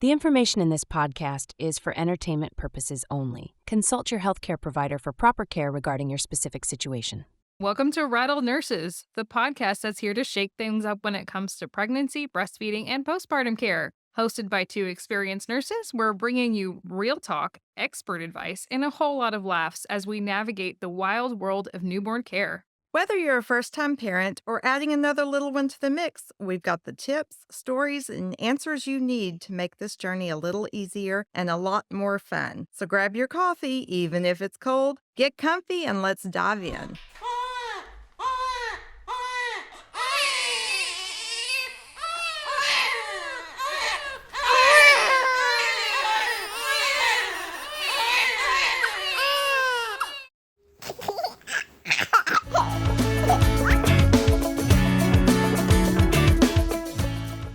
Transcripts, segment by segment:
The information in this podcast is for entertainment purposes only. Consult your healthcare provider for proper care regarding your specific situation. Welcome to Rattle Nurses, the podcast that's here to shake things up when it comes to pregnancy, breastfeeding, and postpartum care. Hosted by two experienced nurses, we're bringing you real talk, expert advice, and a whole lot of laughs as we navigate the wild world of newborn care. Whether you're a first-time parent or adding another little one to the mix, we've got the tips, stories, and answers you need to make this journey a little easier and a lot more fun. So grab your coffee, even if it's cold, get comfy, and let's dive in.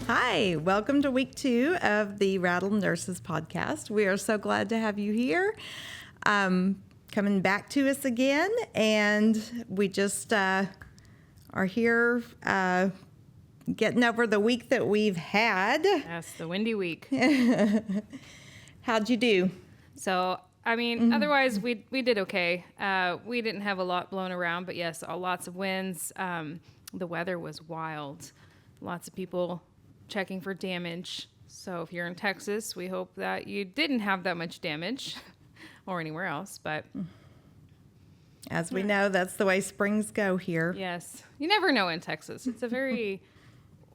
Hi, welcome to week 2 of the Rattle Nurses podcast. We are so glad to have you here, coming back to us again, and we just are here getting over the week that we've had. Yes, the windy week. How'd you do? So, I mean, otherwise we did okay. We didn't have a lot blown around, but yes, lots of winds. The weather was wild. Lots of people checking for damage. So if you're in Texas, we hope that you didn't have that much damage or anywhere else, but as we know, that's the way springs go here. Yes. You never know in Texas. It's a very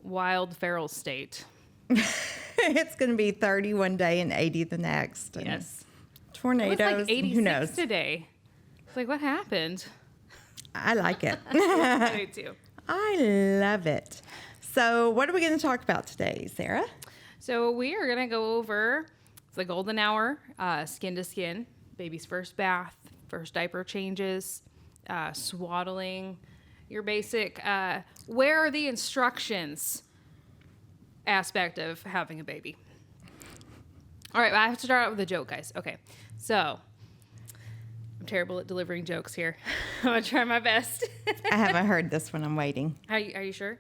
wild, feral state. It's going to be 30 one day and 80 the next. And yes. Tornadoes. It was like 86 who knows? today. It's like, what happened? I like it. I do too. I love it. So what are we going to talk about today, Sarah? So we are going to go over the golden hour, skin to skin, baby's first bath, first diaper changes, swaddling, your basic, where are the instructions aspect of having a baby. All right, I have to start out with a joke, guys. Okay, so I'm terrible at delivering jokes here. I'm going to try my best. I haven't heard this one. I'm waiting. Are you sure?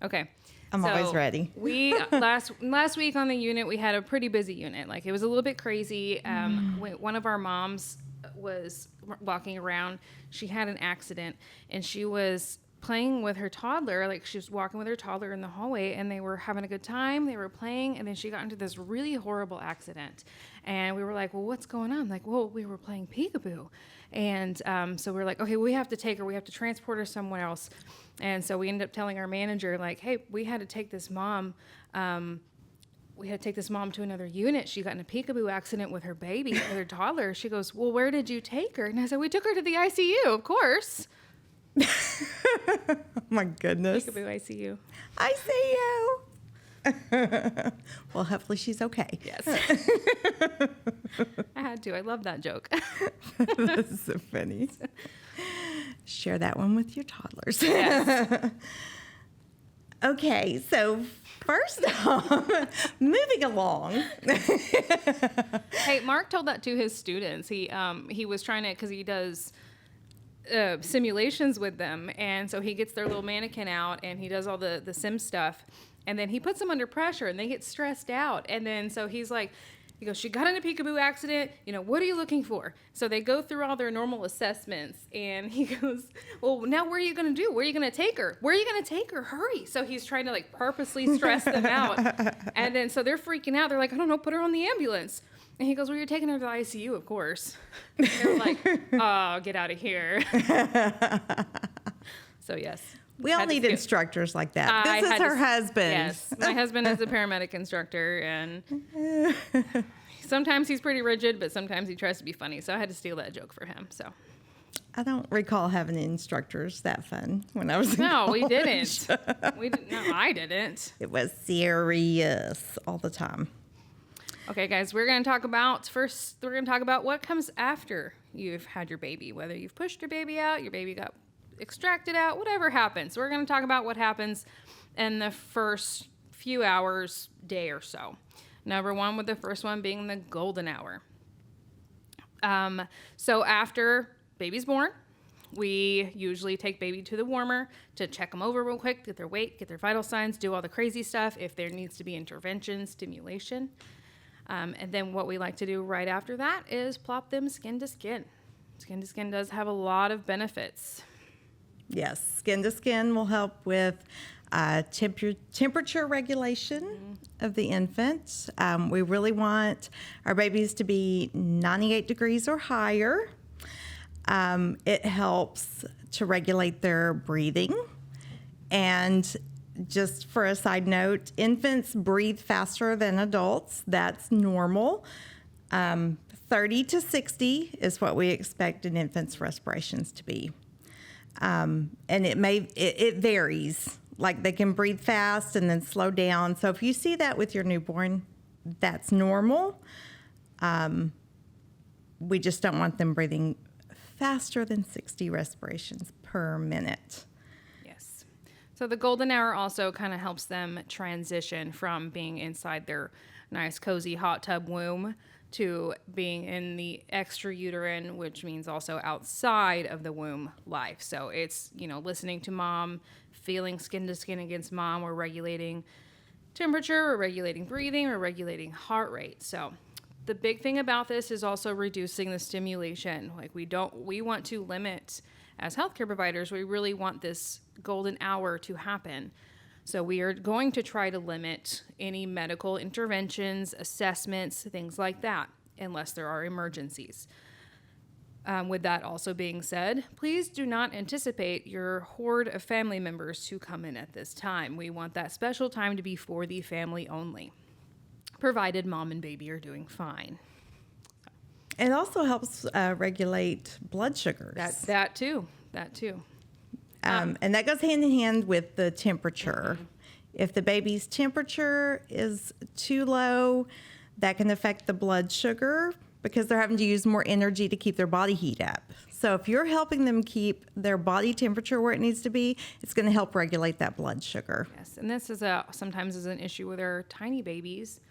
Okay. I'm always ready. We last week on the unit, we had a pretty busy unit. Like, it was a little bit crazy. One of our moms was walking around. She had an accident, and she was playing with her toddler. Like, she was walking with her toddler in the hallway, and they were having a good time. They were playing, and then she got into this really horrible accident. And we were like, well, what's going on? Like, well, we were playing Peekaboo. And so we're like, okay, we have to take her. We have to transport her somewhere else. And so we ended up telling our manager, like, hey, we had to take this mom to another unit. She got in a Peekaboo accident with her baby, with her toddler. She goes, well, where did you take her? And I said, we took her to the ICU, of course. Oh my goodness. Peekaboo ICU. I see you. Well, hopefully she's okay. Yes. I had to. I love that joke. That's so funny. Share that one with your toddlers. Yes. Okay, so first off, moving along. Hey, Mark told that to his students. He was trying to, because he does simulations with them, and so he gets their little mannequin out and he does all the sim stuff, and then he puts them under pressure and they get stressed out, and then so he goes, she got in a Peekaboo accident, what are you looking for? So they go through all their normal assessments, and he goes, well, now what are you going to do? Where are you going to take her? Where are you going to take her? Hurry. So he's trying to purposely stress them out. And then so they're freaking out. They're like, I don't know, put her on the ambulance. And he goes, well, you're taking her to the ICU, of course. And they're like, oh, get out of here. So, yes. We all need instructors like that. This is her husband. Yes. My husband is a paramedic instructor, and sometimes he's pretty rigid, but sometimes he tries to be funny. So I had to steal that joke for him. So I don't recall having instructors that fun when I was in college. We didn't. No, I didn't. It was serious all the time. Okay, guys, we're going to talk about what comes after you've had your baby, whether you've pushed your baby out, your baby got extracted out, whatever happens. We're going to talk about what happens in the first few hours, day or so. Number one, with the first one being the golden hour. So after baby's born, we usually take baby to the warmer to check them over real quick, get their weight, get their vital signs, do all the crazy stuff. If there needs to be intervention, stimulation. And then what we like to do right after that is plop them skin to skin. Skin to skin does have a lot of benefits. Yes, skin to skin will help with temperature regulation of the infant. We really want our babies to be 98 degrees or higher. It helps to regulate their breathing. And just for a side note, infants breathe faster than adults. That's normal. 30 to 60 is what we expect an infant's respirations to be. And it varies. Like they can breathe fast and then slow down. So if you see that with your newborn, that's normal. We just don't want them breathing faster than 60 respirations per minute. Yes. So the golden hour also kind of helps them transition from being inside their nice, cozy hot tub womb to being in the extrauterine, which means also outside of the womb life. So it's, listening to mom, feeling skin to skin against mom. We're regulating temperature, we're regulating breathing, we're regulating heart rate. So the big thing about this is also reducing the stimulation. Like we want to limit, as healthcare providers, we really want this golden hour to happen. So we are going to try to limit any medical interventions, assessments, things like that, unless there are emergencies. With that also being said, please do not anticipate your horde of family members to come in at this time. We want that special time to be for the family only, provided mom and baby are doing fine. It also helps regulate blood sugars. That too. And that goes hand in hand with the temperature. Mm-hmm. If the baby's temperature is too low, that can affect the blood sugar because they're having to use more energy to keep their body heat up. So if you're helping them keep their body temperature where it needs to be, it's going to help regulate that blood sugar. Yes, and this is sometimes is an issue with our tiny babies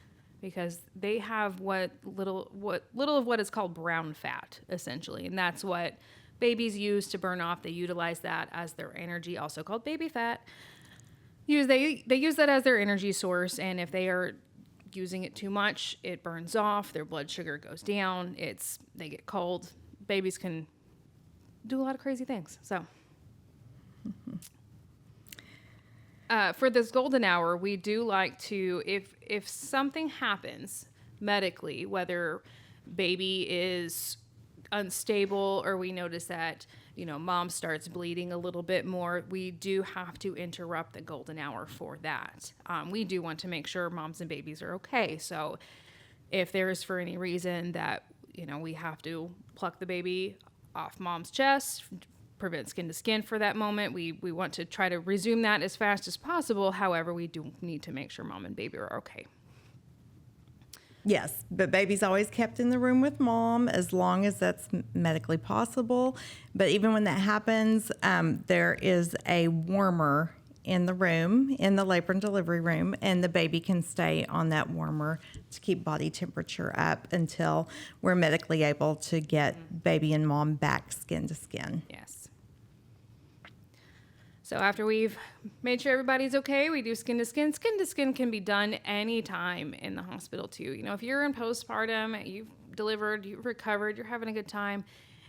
because they have little of what is called brown fat, essentially, and that's what babies use to burn off. They utilize that as their energy, also called baby fat. They use that as their energy source, and if they are using it too much, it burns off. Their blood sugar goes down. They get cold. Babies can do a lot of crazy things. So, for this golden hour, we do like to, if something happens medically, whether baby is unstable or we notice that mom starts bleeding a little bit more, we do have to interrupt the golden hour for that. We do want to make sure moms and babies are okay. So if there's for any reason that we have to pluck the baby off mom's chest, prevent skin to skin for that moment, we want to try to resume that as fast as possible. However, we do need to make sure mom and baby are okay. Yes, but baby's always kept in the room with mom as long as that's medically possible. But even when that happens, there is a warmer in the room, in the labor and delivery room, and the baby can stay on that warmer to keep body temperature up until we're medically able to get baby and mom back skin to skin. Yes. So after we've made sure everybody's okay, we do skin to skin. Skin to skin can be done anytime in the hospital too. If you're in postpartum, you've delivered, you've recovered, you're having a good time.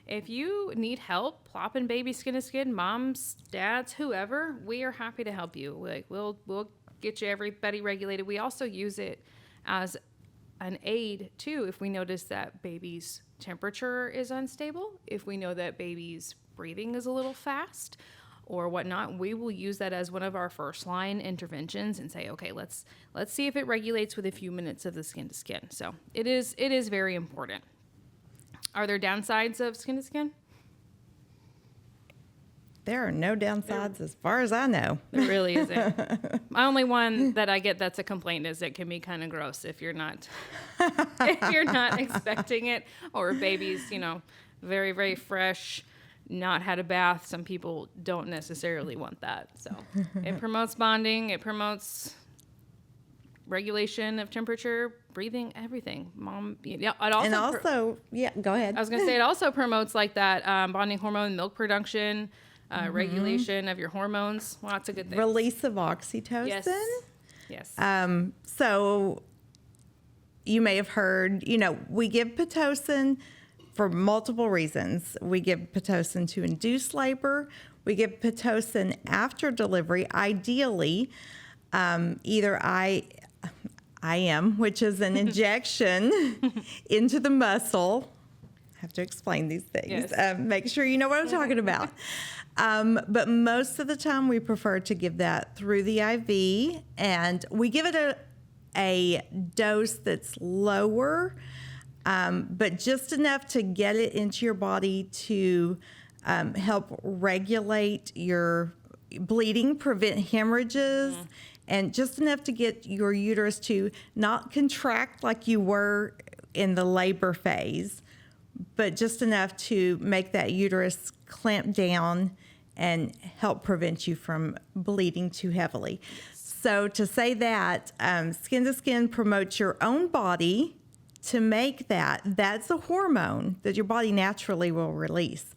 If you need help plopping baby skin to skin, moms, dads, whoever, we are happy to help you. We'll get you everybody regulated. We also use it as an aid too if we notice that baby's temperature is unstable, if we know that baby's breathing is a little fast, or whatnot, we will use that as one of our first line interventions and say, okay, let's see if it regulates with a few minutes of the skin to skin. So it is very important. Are there downsides of skin to skin? There are no downsides as far as I know. There really isn't. My only one that I get that's a complaint is it can be kind of gross if you're not expecting it, or baby's, very, very fresh, not had a bath. Some people don't necessarily want that. So it promotes bonding. It promotes regulation of temperature, breathing, everything. Mom, yeah. It also, go ahead. I was going to say it also promotes like that bonding hormone, milk production, regulation of your hormones. Lots of good things. Release of oxytocin. Yes. So you may have heard, we give Pitocin for multiple reasons. We give Pitocin to induce labor. We give Pitocin after delivery, ideally, either IM, which is an injection into the muscle. I have to explain these things. Yes. Make sure you know what I'm talking about. But most of the time, we prefer to give that through the IV, and we give it a dose that's lower, but just enough to get it into your body to help regulate your bleeding, prevent hemorrhages, and just enough to get your uterus to not contract like you were in the labor phase, but just enough to make that uterus clamp down and help prevent you from bleeding too heavily. So to say that, Skin to Skin promotes your own body to make that. That's a hormone that your body naturally will release.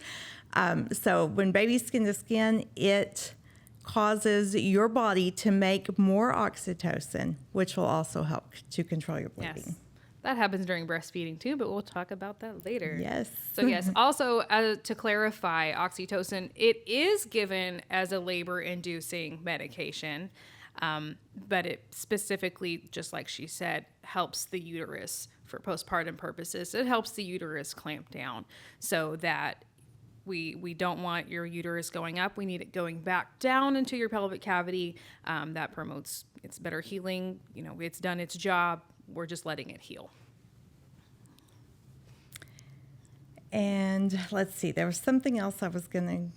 So when baby's Skin to Skin, it causes your body to make more oxytocin, which will also help to control your bleeding. Yes. That happens during breastfeeding too, but we'll talk about that later. Yes. So yes, also to clarify, oxytocin, it is given as a labor-inducing medication, but it specifically, just like she said, helps the uterus for postpartum purposes. It helps the uterus clamp down so that we don't want your uterus going up. We need it going back down into your pelvic cavity. That promotes its better healing. It's done its job. We're just letting it heal. And let's see, there was something else I was gonna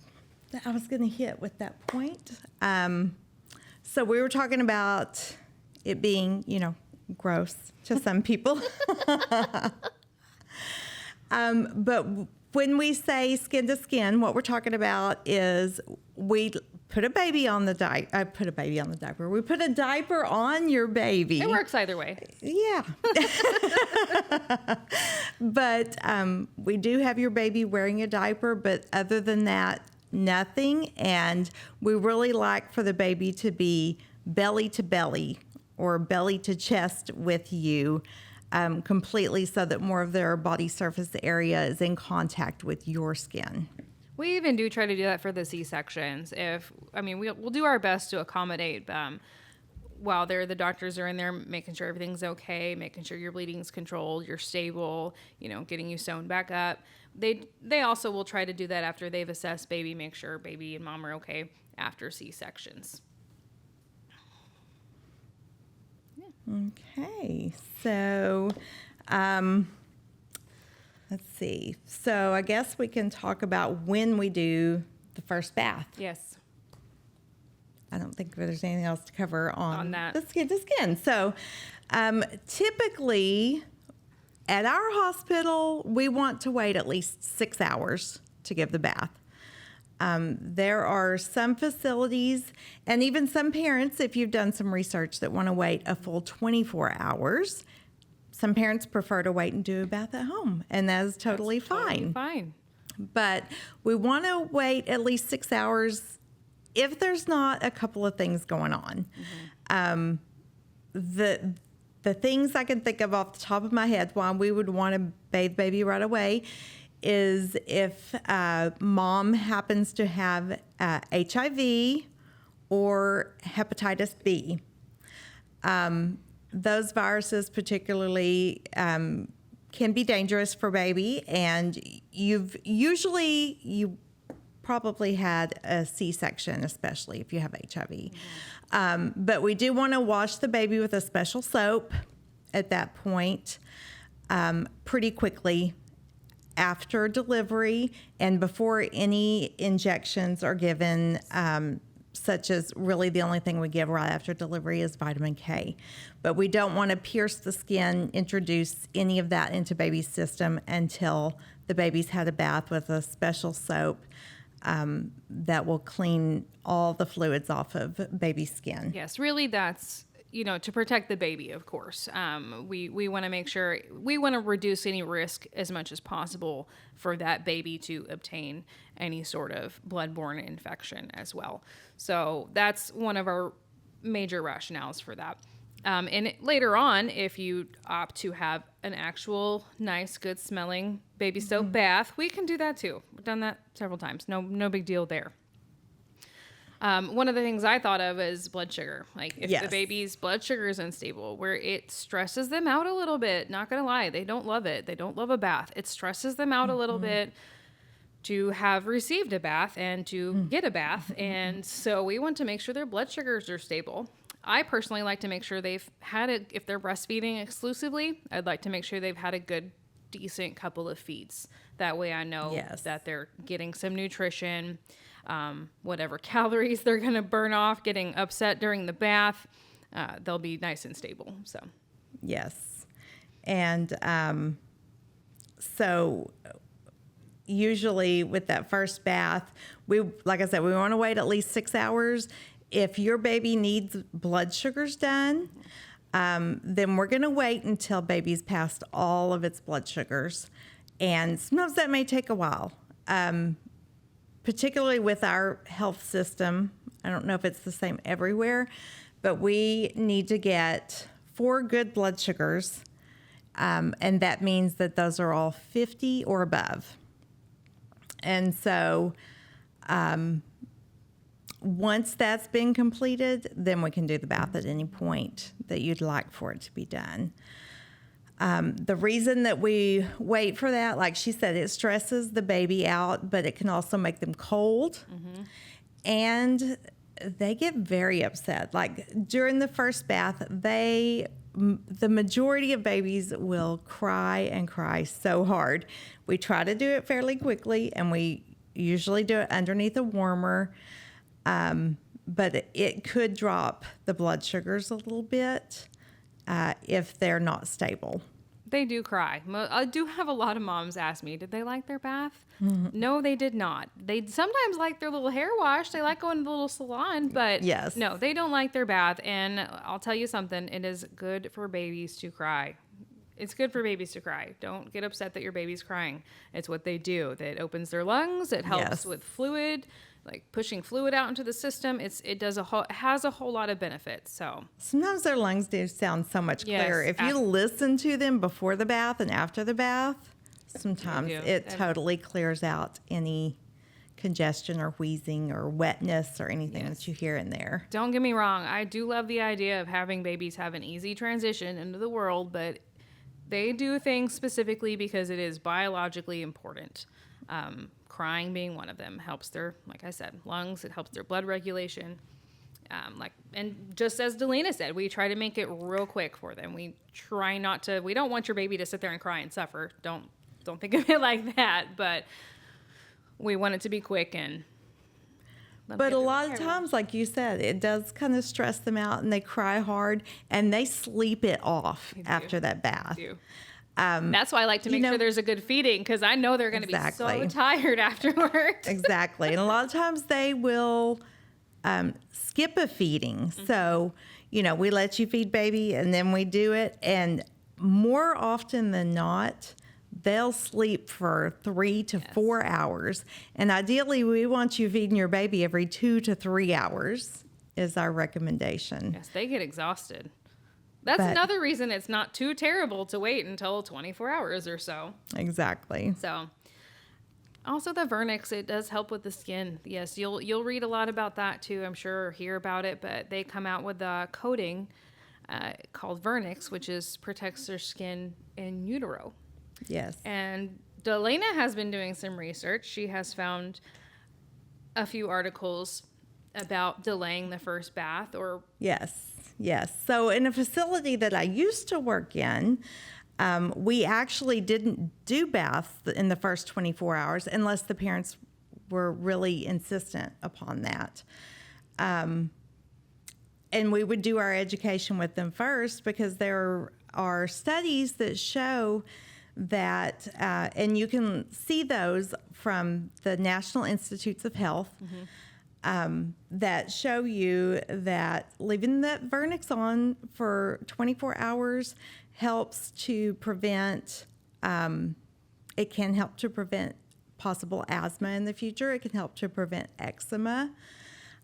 hit with that point. So we were talking about it being, gross to some people. But when we say Skin to Skin, what we're talking about is we put a baby on the diaper. We put a diaper on your baby. It works either way. Yeah. But we do have your baby wearing a diaper, but other than that, nothing. And we really like for the baby to be belly to belly or belly to chest with you completely, so that more of their body surface area is in contact with your skin. We even do try to do that for the C-sections. We'll do our best to accommodate while the doctors are in there, making sure everything's okay, making sure your bleeding's controlled, you're stable, getting you sewn back up. They also will try to do that after they've assessed baby, make sure baby and mom are okay after C-sections. Okay, so let's see. So I guess we can talk about when we do the first bath. Yes. I don't think there's anything else to cover on that. The Skin to Skin. So typically at our hospital, we want to wait at least 6 hours to give the bath. There are some facilities and even some parents, if you've done some research, that want to wait a full 24 hours. Some parents prefer to wait and do a bath at home, and that is totally fine. Fine. But we want to wait at least 6 hours if there's not a couple of things going on. Mm-hmm. The things I can think of off the top of my head why we would want to bathe baby right away is if mom happens to have HIV or hepatitis B. Those viruses particularly can be dangerous for baby, and you probably had a C-section, especially if you have HIV. Mm-hmm. But we do want to wash the baby with a special soap at that point pretty quickly after delivery and before any injections are given, such as really the only thing we give right after delivery is vitamin K. But we don't want to pierce the skin, introduce any of that into baby's system until the baby's had a bath with a special soap that will clean all the fluids off of baby's skin. Yes, really that's, to protect the baby, of course. We want to make sure, we want to reduce any risk as much as possible for that baby to obtain any sort of bloodborne infection as well. So that's one of our major rationales for that. Later on, if you opt to have an actual nice, good smelling baby soap bath, we can do that too. We've done that several times. No big deal there. One of the things I thought of is blood sugar. Like if the baby's blood sugar is unstable, where it stresses them out a little bit, not going to lie, they don't love it. They don't love a bath. It stresses them out a little bit to have received a bath and to get a bath. And so we want to make sure their blood sugars are stable. I personally like to make sure they've had it, if they're breastfeeding exclusively, I'd like to make sure they've had a good, decent couple of feeds. That way I know that they're getting some nutrition, whatever calories they're going to burn off, getting upset during the bath, they'll be nice and stable. So, yes. And so usually with that first bath, like I said, we want to wait at least 6 hours. If your baby needs blood sugars done, then we're going to wait until baby's passed all of its blood sugars. And sometimes that may take a while, particularly with our health system. I don't know if it's the same everywhere, but we need to get 4 good blood sugars. And that means that those are all 50 or above. And so once that's been completed, then we can do the bath at any point that you'd like for it to be done. The reason that we wait for that, like she said, it stresses the baby out, but it can also make them cold. And they get very upset. Like during the first bath, the majority of babies will cry and cry so hard. We try to do it fairly quickly, and we usually do it underneath a warmer. But it could drop the blood sugars a little bit if they're not stable. They do cry. I do have a lot of moms ask me, did they like their bath? No, they did not. They sometimes like their little hair wash. They like going to the little salon, but no, they don't like their bath. And I'll tell you something, it is good for babies to cry. It's good for babies to cry. Don't get upset that your baby's crying. It's what they do. It opens their lungs. It helps with fluid, like pushing fluid out into the system. It has a whole lot of benefits. So sometimes their lungs do sound so much clearer. If you listen to them before the bath and after the bath, sometimes it totally clears out any congestion or wheezing or wetness or anything that you hear in there. Don't get me wrong. I do love the idea of having babies have an easy transition into the world, but they do things specifically because it is biologically important. Crying being one of them helps their, like I said, lungs. It helps their blood regulation. And just as Delena said, we try to make it real quick for them. We try not to. We don't want your baby to sit there and cry and suffer. Don't think of it like that. But we want it to be quick and. But a lot of times, like you said, it does kind of stress them out, and they cry hard, and they sleep it off after that bath. That's why I like to make sure there's a good feeding, because I know they're going to be so tired afterwards. Exactly. And a lot of times they will skip a feeding. So, we let you feed baby, and then we do it. And more often than not, they'll sleep for 3 to 4 hours. And ideally, we want you feeding your baby every 2 to 3 hours is our recommendation. Yes, they get exhausted. That's another reason it's not too terrible to wait until 24 hours or so. Exactly. So, also the vernix, it does help with the skin. Yes, you'll read a lot about that too, I'm sure, or hear about it, but they come out with a coating called vernix, which protects their skin in utero. Yes. And Delena has been doing some research. She has found a few articles about delaying the first bath or... Yes. So in a facility that I used to work in, we actually didn't do baths in the first 24 hours unless the parents were really insistent upon that. And we would do our education with them first, because there are studies that show that, and you can see those from the National Institutes of Health, that show you that leaving that vernix on for 24 hours helps to prevent, it can help to prevent possible asthma in the future. It can help to prevent eczema.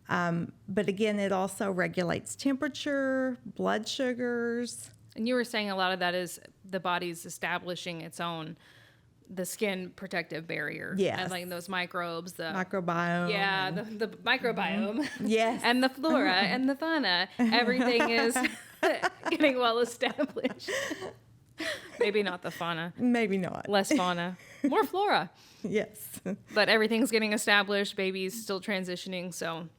But again, it also regulates temperature, blood sugars. And you were saying a lot of that is the body's establishing its own, the skin protective barrier. Yes. And like those microbes, the Microbiome. yeah, the microbiome. Yes. And the flora and the fauna. Everything is getting well established. Maybe not the fauna. Maybe not. Less fauna. More flora. Yes. But everything's getting established. Baby's still transitioning. So,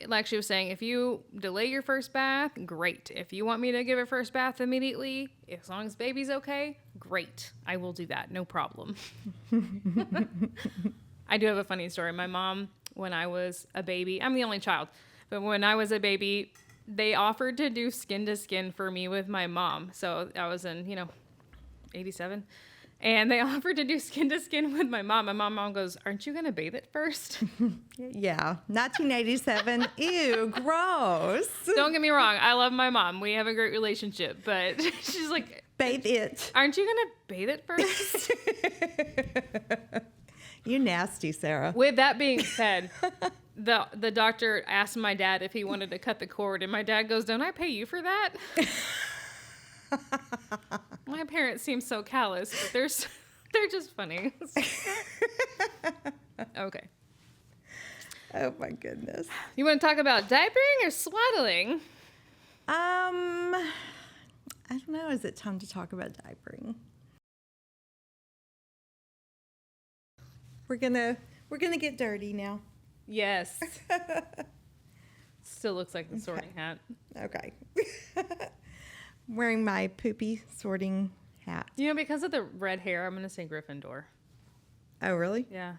like she was saying, if you delay your first bath, great. If you want me to give a first bath immediately, as long as baby's okay, great. I will do that. No problem. I do have a funny story. My mom, when I was a baby, I'm the only child, but when I was a baby, they offered to do skin to skin for me with my mom. So I was in, 87. And they offered to do skin to skin with my mom. And my mom goes, "Aren't you going to bathe it first?" Yeah. 1987. Ew, gross. Don't get me wrong. I love my mom. We have a great relationship. But she's like, Bathe it. "Aren't you going to bathe it first?" You nasty, Sarah. With that being said, the doctor asked my dad if he wanted to cut the cord. And my dad goes, "Don't I pay you for that?" My parents seem so callous, but they're just funny. Okay. Oh my goodness. You want to talk about diapering or swaddling? I don't know. Is it time to talk about diapering? We're gonna get dirty now. Yes. Still looks like the sorting hat. Okay. Wearing my poopy sorting hat. Because of the red hair, I'm going to say Gryffindor. Oh, really? Yeah.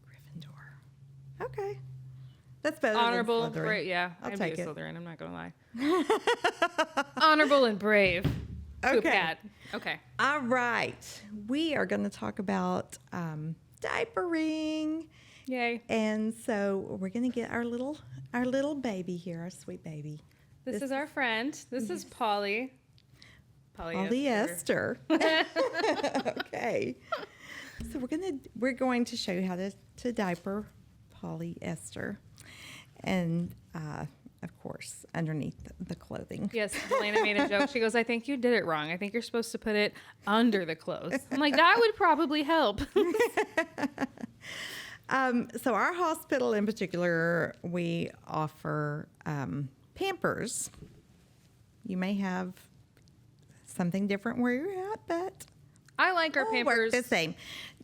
Gryffindor. Okay. That's better Honorable, than Slytherin. brave. Yeah, I'll I'd take be a it. Slytherin. I'm not going to lie. Honorable and brave. Poop Okay. hat. Okay. All right. We are going to talk about diapering. Yay. And so we're going to get our little baby here, our sweet baby. This is our friend. This is Polly. Polyester. Okay. So we're going to show you how to diaper polyester, and of course underneath the clothing. Yes, Delena made a joke. She goes, "I think you did it wrong. I think you're supposed to put it under the clothes." I'm like, that would probably help. So our hospital in particular, we offer Pampers. You may have something different where you're at, but I like our all Pampers. work the same.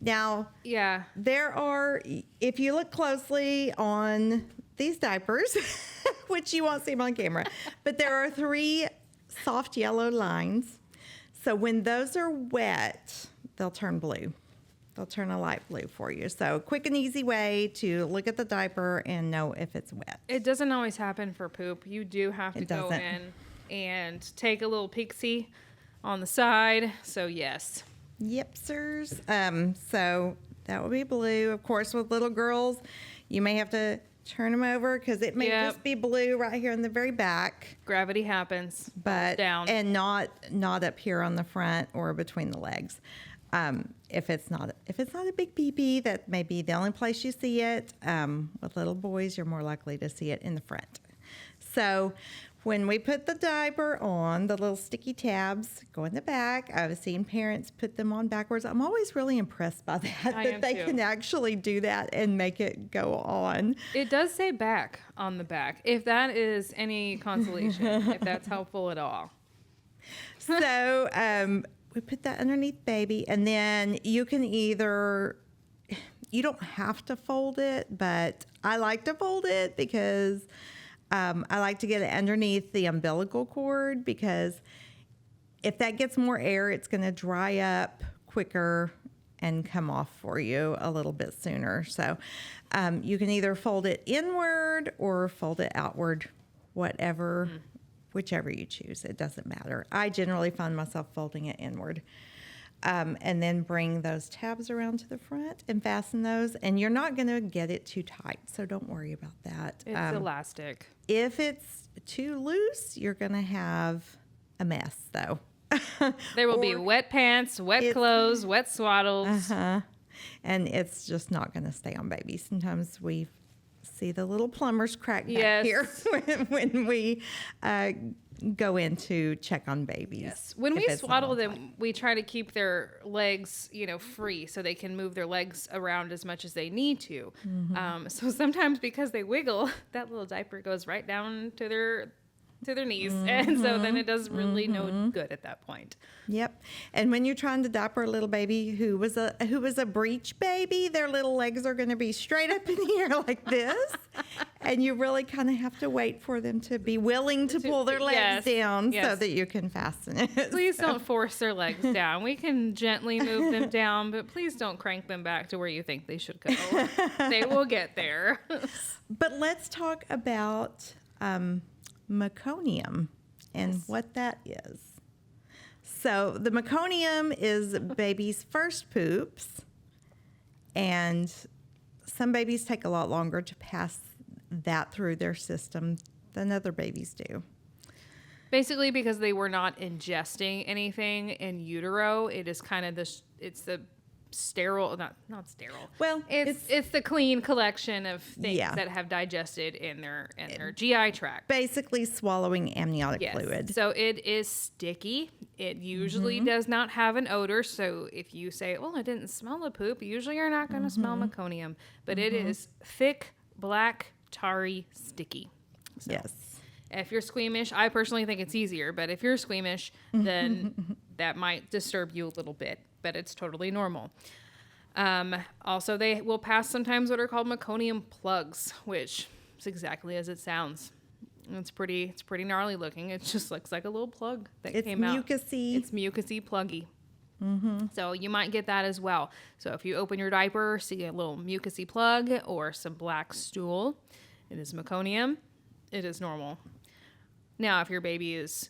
Now, Yeah. there are, if you look closely on these diapers, which you won't see them on camera, but there are 3 soft yellow lines. So when those are wet, they'll turn blue. They'll turn a light blue for you. So quick and easy way to look at the diaper and know if it's wet. It doesn't always happen for poop. You do have to It go doesn't. in and take a little peek-see on the side. So yes. Yep, sirs. So that will be blue. Of course, with little girls, you may have to turn them over because it may Yep. just be blue right here in the very back, Gravity happens. but down. and not up here on the front or between the legs. If it's not a big pee-pee, that may be the only place you see it. With little boys, you're more likely to see it in the front. So when we put the diaper on, the little sticky tabs go in the back. I've seen parents put them on backwards. I'm always really impressed by that, I am that they too. can actually do that and make it go on. It does say back on the back, if that is any consolation, if that's helpful at all. So we put that underneath baby, and then you can either, you don't have to fold it, but I like to fold it because I like to get it underneath the umbilical cord, because if that gets more air, it's going to dry up quicker and come off for you a little bit sooner. So you can either fold it inward or fold it outward, whichever you choose. It doesn't matter. I generally find myself folding it inward. And then bring those tabs around to the front and fasten those. And you're not going to get it too tight, so don't worry about that. It's elastic. If it's too loose, you're going to have a mess, though. There will be wet pants, wet clothes, wet swaddles. And it's just not going to stay on baby. Sometimes we see the little plumber's crack back Yes. here when we go in to check on babies. Yes. When if we it's not swaddle on them, time. we try to keep their legs, free so they can move their legs around as much as they need to. So sometimes because they wiggle, that little diaper goes right down to their knees, and so then it does really no good at that point. Yep. And when you're trying to diaper a little baby who was a breech baby, their little legs are going to be straight up in the air like this, and you really kind of have to wait for them to be willing to pull their legs down so that you can fasten it. Please don't force their legs down. We can gently move them down, but please don't crank them back to where you think they should go. They will get there. But let's talk about meconium and what that is. So the meconium is baby's first poops, and some babies take a lot longer to pass that through their system than other babies do. Basically, because they were not ingesting anything in utero, it is kind of it's the sterile, not sterile. Well, it's the clean collection of things that have digested in their GI tract. Basically swallowing amniotic fluid. So it is sticky. It usually does not have an odor. So if you say, "Oh, I didn't smell the poop," usually you're not going to smell meconium, but it is thick, black, tarry, sticky. So Yes. if you're squeamish, I personally think it's easier, but if you're squeamish, then that might disturb you a little bit, but it's totally normal. Also, they will pass sometimes what are called meconium plugs, which is exactly as it sounds. It's pretty gnarly looking. It just looks like a little plug that came out. It's mucusy pluggy. So you might get that as well. So if you open your diaper, see a little mucusy plug or some black stool, it is meconium. It is normal. Now, if your baby is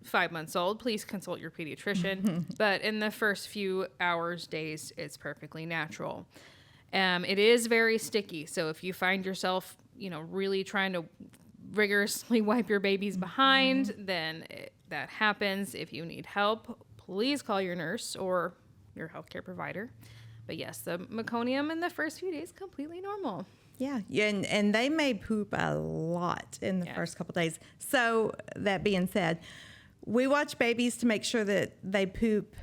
5 months old, please consult your pediatrician. But in the first few hours, days, it's perfectly natural. It is very sticky. So if you find yourself, really trying to rigorously wipe your baby's behind, then that happens. If you need help, please call your nurse or your healthcare provider. But yes, the meconium in the first few days, completely normal. Yeah, and they may poop a lot in the first couple days. So that being said, we watch babies to make sure that they poop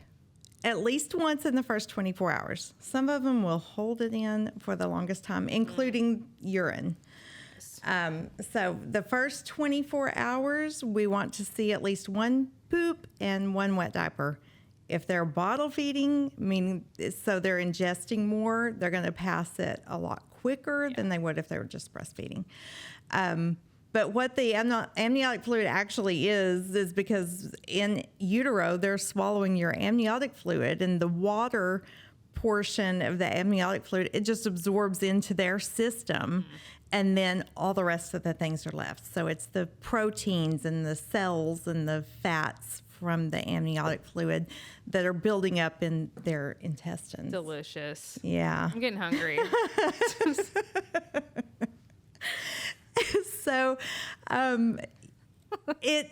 at least once in the first 24 hours. Some of them will hold it in for the longest time, including urine. So the first 24 hours, we want to see at least one poop and one wet diaper. If they're bottle feeding, meaning so they're ingesting more, they're going to pass it a lot quicker than they would if they were just breastfeeding. But what the amniotic fluid actually is because in utero, they're swallowing your amniotic fluid, and the water portion of the amniotic fluid, it just absorbs into their system, and then all the rest of the things are left. So it's the proteins and the cells and the fats from the amniotic fluid that are building up in their intestines. Delicious. Yeah. I'm getting hungry. So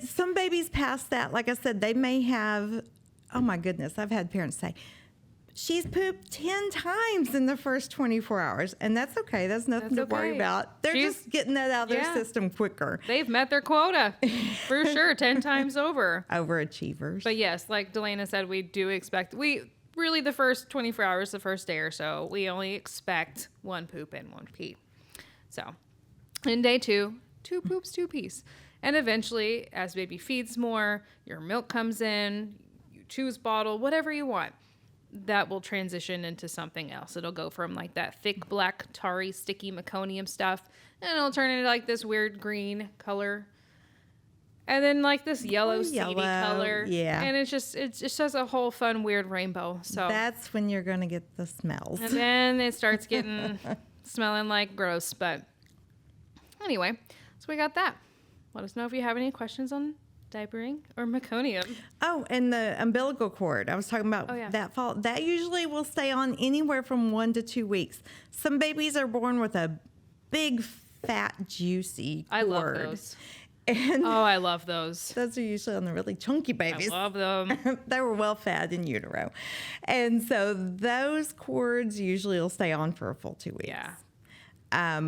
some babies past that, like I said, they may have, oh my goodness, I've had parents say, she's pooped 10 times in the first 24 hours. And that's okay. That's nothing to worry about. They're just getting that out of their system quicker. They've met their quota for sure, 10 times over. Overachievers. But yes, like Delena said, we do expect, really the first 24 hours, the first day or so, we only expect one poop and one pee. So in day 2 poops, 2 pees. And eventually, as baby feeds more, your milk comes in, you choose bottle, whatever you want. That will transition into something else. It'll go from like that thick, black, tarry, sticky meconium stuff, and it'll turn into like this weird green color. And then like this yellow, seedy color. Yeah. And it's just a whole fun, weird rainbow. So that's when you're going to get the smells. And then it starts getting smelling like gross. But anyway, so we got that. Let us know if you have any questions on diapering or meconium. Oh, and the umbilical cord. I was talking about that fall. That usually will stay on anywhere from 1 to 2 weeks. Some babies are born with a big, fat, juicy cord. I love those. And I love those. Those are usually on the really chunky babies. I love them. They were well fed in utero. And so those cords usually will stay on for a full 2 weeks. Yeah.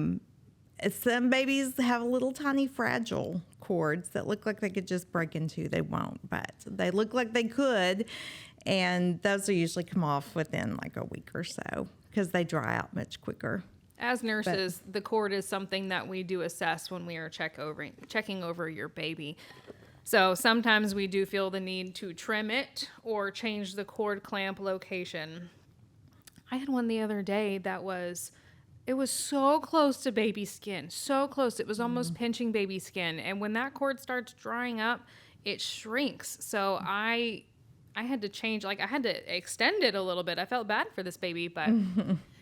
Some babies have little tiny fragile cords that look like they could just break into. They won't, but they look like they could. And those will usually come off within like a week or so because they dry out much quicker. As nurses, the cord is something that we do assess when we are checking over your baby. So sometimes we do feel the need to trim it or change the cord clamp location. I had one the other day that it was so close to baby skin, so close. It was almost pinching baby skin. And when that cord starts drying up, it shrinks. So I had to change, I had to extend it a little bit. I felt bad for this baby, but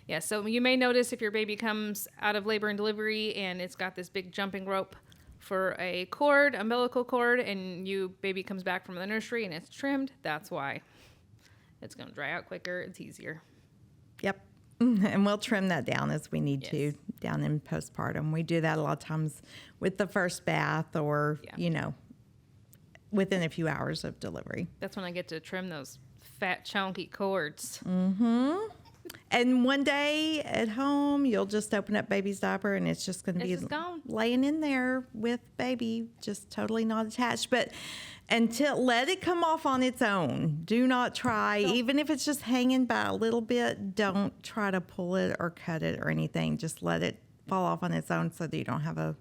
yeah. So you may notice if your baby comes out of labor and delivery and it's got this big jumping rope for a cord, umbilical cord, and baby comes back from the nursery and it's trimmed, that's why. It's going to dry out quicker. It's easier. Yep. And we'll trim that down as we need to down in postpartum. We do that a lot of times with the first bath or, within a few hours of delivery. That's when I get to trim those fat, chunky cords. Mm-hmm. And one day at home, you'll just open up baby's diaper and it's just going to be laying in there with baby, just totally not attached. But let it come off on its own. Do not try, even if it's just hanging by a little bit, don't try to pull it or cut it or anything. Just let it fall off on its own so that you don't have a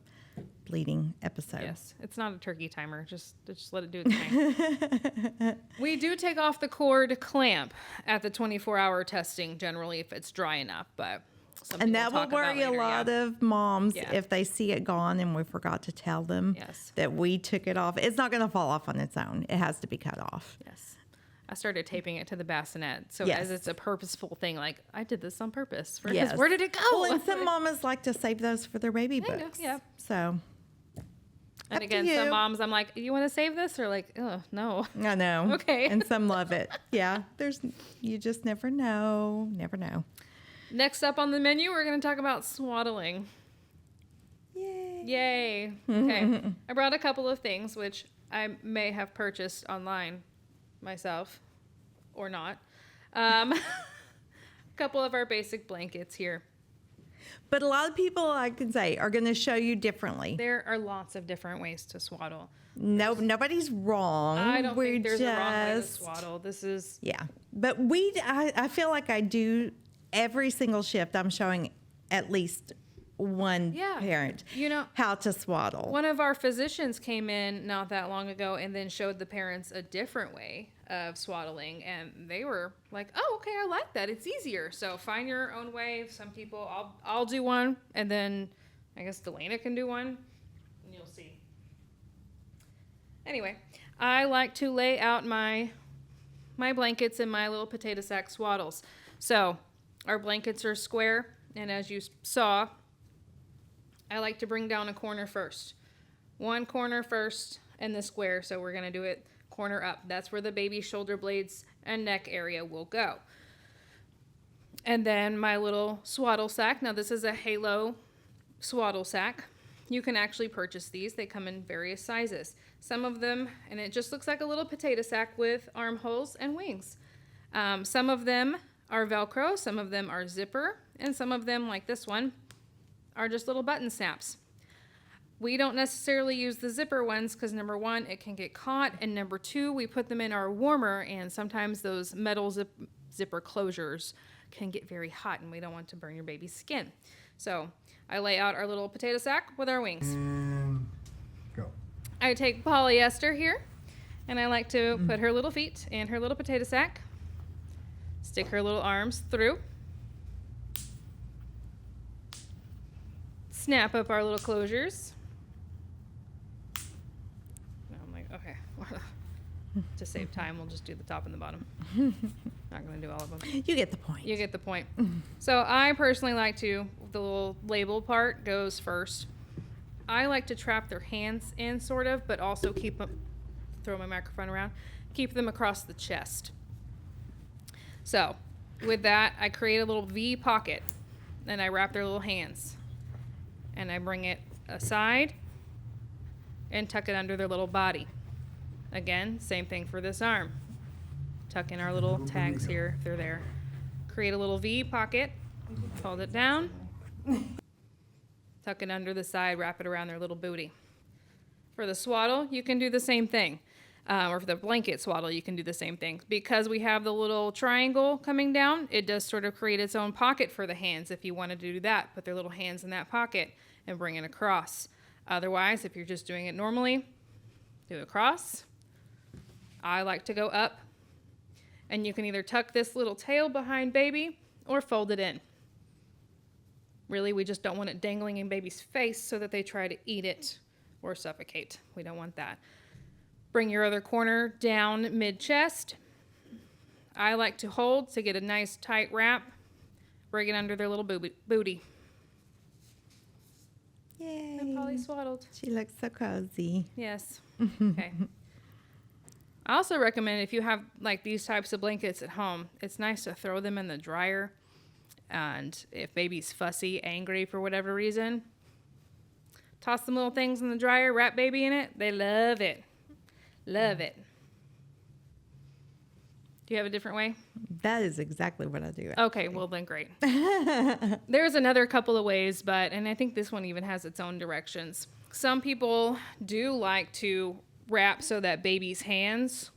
bleeding episode. Yes, it's not a turkey timer. Just let it do its thing. We do take off the cord clamp at the 24-hour testing generally if it's dry enough, but and that will worry a lot of moms if they see it gone and we forgot to tell them that we took it off. It's not going to fall off on its own. It has to be cut off. Yes. I started taping it to the bassinet. So as it's a purposeful thing, I did this on purpose. Where did it go? Well, and some mamas like to save those for their baby books. Yeah. So. And again, some moms, I'm like, you want to save this? Or oh, no. I know. Okay. And some love it. Yeah. You just never know. Never know. Next up on the menu, we're going to talk about swaddling. Yay. Okay. I brought a couple of things, which I may have purchased online myself or not. A couple of our basic blankets here. But a lot of people, I can say, are going to show you differently. There are lots of different ways to swaddle. No, nobody's wrong. I don't think there's a wrong way to swaddle. This is... Yeah. But I feel like I do every single shift. I'm showing at least one parent how to swaddle. One of our physicians came in not that long ago and then showed the parents a different way of swaddling, and they were like, oh, okay, I like that. It's easier. So find your own way. Some people, I'll do one, and then I guess Delena can do one, and you'll see. Anyway, I like to lay out my blankets in my little potato sack swaddles. So our blankets are square, and as you saw, I like to bring down a corner first. One corner first in the square, so we're going to do it corner up. That's where the baby's shoulder blades and neck area will go. And then my little swaddle sack. Now this is a Halo swaddle sack. You can actually purchase these. They come in various sizes. Some of them, and it just looks like a little potato sack with armholes and wings. Some of them are Velcro, some of them are zipper, and some of them, like this one, are just little button snaps. We don't necessarily use the zipper ones because number one, it can get caught, and number two, we put them in our warmer, and sometimes those metal zipper closures can get very hot, and we don't want to burn your baby's skin. So I lay out our little potato sack with our wings. And go. I take polyester here, and I like to put her little feet in her little potato sack, stick her little arms through, snap up our little closures. Now I'm like, okay, to save time, we'll just do the top and the bottom. Not going to do all of them. You get the point. You get the point. So I personally like to, the little label part goes first. I like to trap their hands in, sort of, but also keep them, throw my microphone around, keep them across the chest. So with that, I create a little V pocket, and I wrap their little hands. And I bring it aside and tuck it under their little body. Again, same thing for this arm. Tuck in our little tags here if they're there. Create a little V pocket, fold it down, Tuck it under the side, wrap it around their little booty. For the swaddle, you can do the same thing. Or for the blanket swaddle, you can do the same thing. Because we have the little triangle coming down, it does sort of create its own pocket for the hands if you wanted to do that. Put their little hands in that pocket and bring it across. Otherwise, if you're just doing it normally, do it across. I like to go up. And you can either tuck this little tail behind baby or fold it in. Really, we just don't want it dangling in baby's face so that they try to eat it or suffocate. We don't want that. Bring your other corner down mid-chest. I like to hold to get a nice tight wrap. Bring it under their little booty. Yay. And Polly swaddled. She looks so cozy. Yes. Okay. I also recommend if you have like these types of blankets at home, it's nice to throw them in the dryer. And if baby's fussy, angry for whatever reason, toss some little things in the dryer, wrap baby in it. They love it. Love it. Do you have a different way? That is exactly what I do. Okay, well then great. There's another couple of ways, and I think this one even has its own directions. Some people do like to wrap so that baby's hands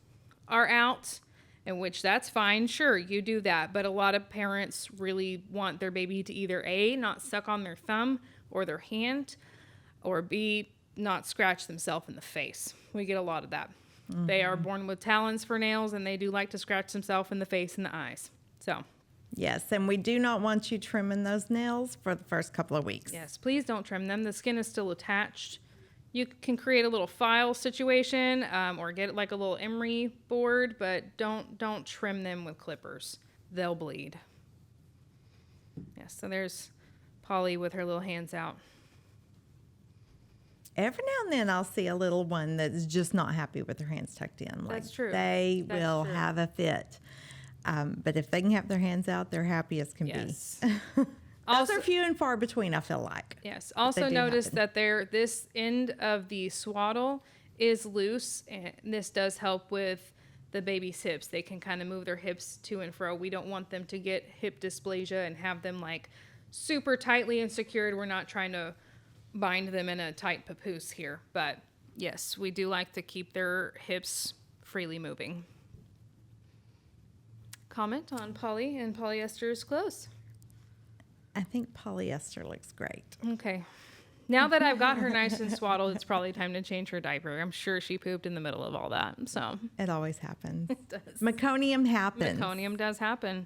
are out, in which that's fine. Sure, you do that. But a lot of parents really want their baby to either A, not suck on their thumb or their hand, or B, not scratch themselves in the face. We get a lot of that. Mm-hmm. They are born with talons for nails, and they do like to scratch themselves in the face and the eyes. So, yes, and we do not want you trimming those nails for the first couple of weeks. yes, please don't trim them. The skin is still attached. You can create a little file situation, or get like a little emery board, but don't trim them with clippers. They'll bleed. Yes, so there's Polly with her little hands out. Every now and then I'll see a little one that's just not happy with their hands tucked in. Like That's true. They That's will true. have a fit. But if they can have their hands out, they're happy as can Yes. be. Those Also- are few and far between, I feel like. Yes. But Also they do notice happen. that this end of the swaddle is loose, and this does help with the baby's hips. They can kind of move their hips to and fro. We don't want them to get hip dysplasia and have them like super tightly and secured. We're not trying to bind them in a tight papoose here, but yes, we do like to keep their hips freely moving. Comment on poly and polyester's clothes. I think polyester looks great. Okay. Now that I've got her nice and swaddled, it's probably time to change her diaper. I'm sure she pooped in the middle of all that. So It always happens. it does. Meconium happens. Meconium does happen.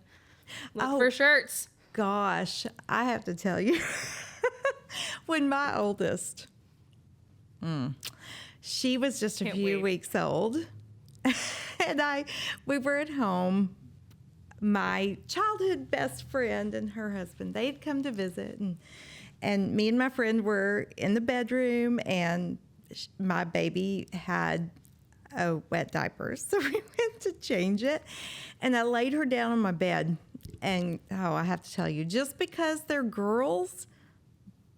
Look Oh. for shirts. Gosh, I have to tell you, when my oldest, she was just a Can't few wait. weeks old, and we were at home. My childhood best friend and her husband, they'd come to visit, and me and my friend were in the bedroom, and my baby had a wet diaper, so we went to change it, and I laid her down on my bed. And, I have to tell you, just because they're girls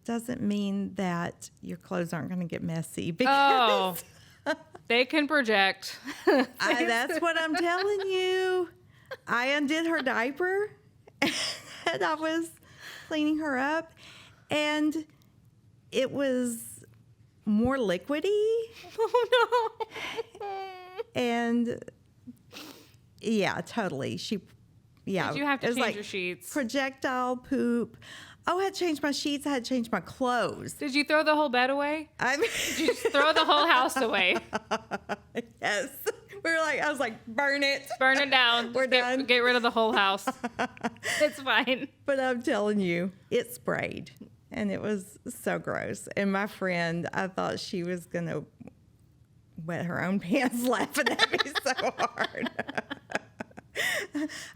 doesn't mean that your clothes aren't going to get messy. Because They can project. that's what I'm telling you. I undid her diaper, and I was cleaning her up, and it was more liquidy. Oh, no. And, yeah, totally. Yeah, Did you have to it was change like your sheets? projectile poop. Oh, I had to change my sheets. I had to change my clothes. Did you throw the whole bed away? I mean, Did you just throw the whole house away? yes. I was like, burn it. Burn it down. We're done. Get rid of the whole house. It's fine. But I'm telling you, it sprayed. And it was so gross. And my friend, I thought she was going to wet her own pants laughing at me so hard.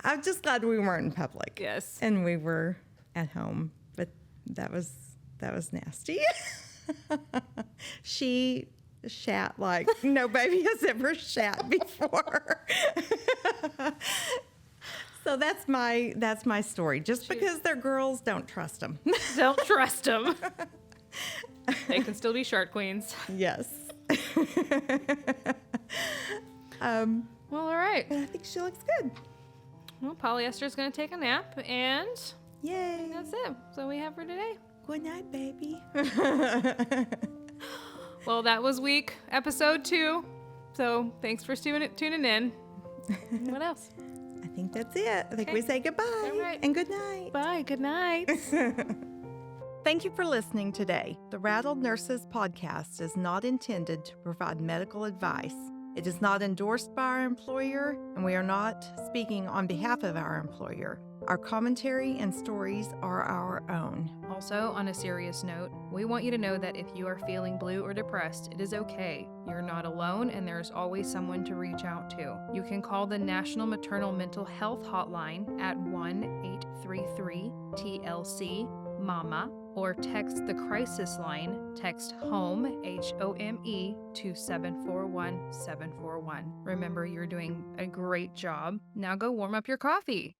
I'm just glad we weren't in public. Yes. And we were at home, but that was nasty. She shat like no baby has ever shat before. So that's my story. Just because they're girls, don't trust them. Don't trust them. They can still be shark queens. Yes. Well, all right. But I think she looks good. Well, polyester's going to take a nap, and Yay. that's it. So we have for today. Good night, baby. Well, that was episode 2. So thanks for tuning in. What else? I think that's it. I think Okay. we say goodbye All right. and good night. Bye. Good night. Thank you for listening today. The Rattled Nurses podcast is not intended to provide medical advice. It is not endorsed by our employer, and we are not speaking on behalf of our employer. Our commentary and stories are our own. Also, on a serious note, we want you to know that if you are feeling blue or depressed, it is okay. You're not alone, and there is always someone to reach out to. You can call the National Maternal Mental Health Hotline at 1-833-TLC-MAMA, or text the crisis line. Text HOME, HOME, to 741-741. Remember, you're doing a great job. Now go warm up your coffee.